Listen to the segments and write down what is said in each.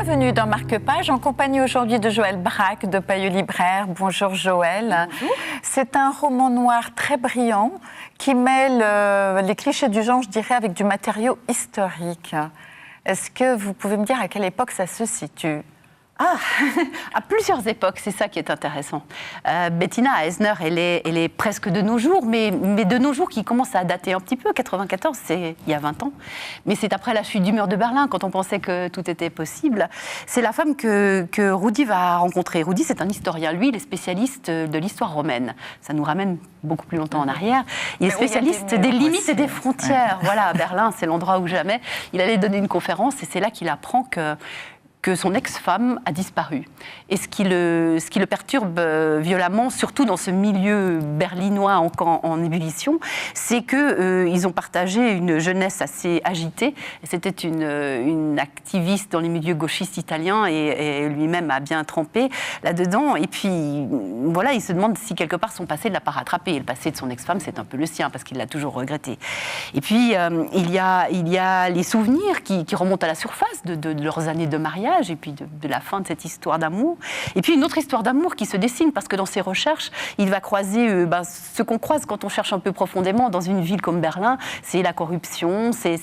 Bienvenue dans Marque-Page, en compagnie aujourd'hui de Joël Braque de Payot Libraire. Bonjour Joël. Bonjour. C'est un roman noir très brillant qui mêle les clichés du genre, je dirais, avec du matériau historique. Est-ce que vous pouvez me dire à quelle époque ça se situe ? À plusieurs époques, c'est ça qui est intéressant. Bettina Eisner, elle est presque de nos jours, mais de nos jours qui commence à dater un petit peu. 94, c'est il y a 20 ans. Mais c'est après la chute du mur de Berlin, quand on pensait que tout était possible. C'est la femme que Rudi va rencontrer. Rudi, c'est un historien. Lui, il est spécialiste de l'histoire romaine. Ça nous ramène beaucoup plus longtemps en arrière. Il est spécialiste des limites aussi, et des frontières. Voilà, Berlin, c'est l'endroit où jamais. Il allait donner une conférence et c'est là qu'il apprend que son ex-femme a disparu. Et ce qui le perturbe violemment, surtout dans ce milieu berlinois en ébullition, c'est qu'ils ont partagé une jeunesse assez agitée. C'était une activiste dans les milieux gauchistes italiens et lui-même a bien trempé là-dedans. Et puis, voilà, il se demande si quelque part son passé ne l'a pas rattrapé. Et le passé de son ex-femme, c'est un peu le sien, parce qu'il l'a toujours regretté. Et puis, il y a les souvenirs qui remontent à la surface de leurs années de mariage, et puis de la fin de cette histoire d'amour. Et puis une autre histoire d'amour qui se dessine, parce que dans ses recherches, il va croiser ce qu'on croise quand on cherche un peu profondément dans une ville comme Berlin, c'est la corruption, c'est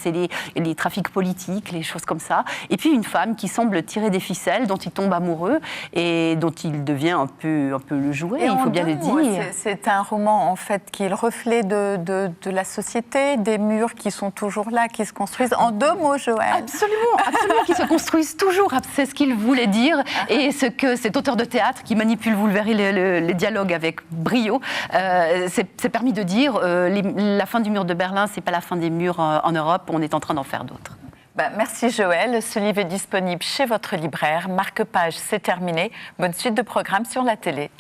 les trafics politiques, les choses comme ça. Et puis une femme qui semble tirer des ficelles, dont il tombe amoureux et dont il devient un peu le jouet, il faut bien le dire. C'est un roman, en fait, qui est le reflet de la société, des murs qui sont toujours là, qui se construisent. En deux mots, Joël. Absolument, qui se construisent toujours. C'est ce qu'il voulait dire, et ce que cet auteur de théâtre qui manipule, vous le verrez, les dialogues avec brio, s'est permis de dire la fin du mur de Berlin, c'est pas la fin des murs en Europe, on est en train d'en faire d'autres. Merci Joël. Ce livre est disponible chez votre libraire. Marque-Page, c'est terminé. Bonne suite de programmes sur la télé.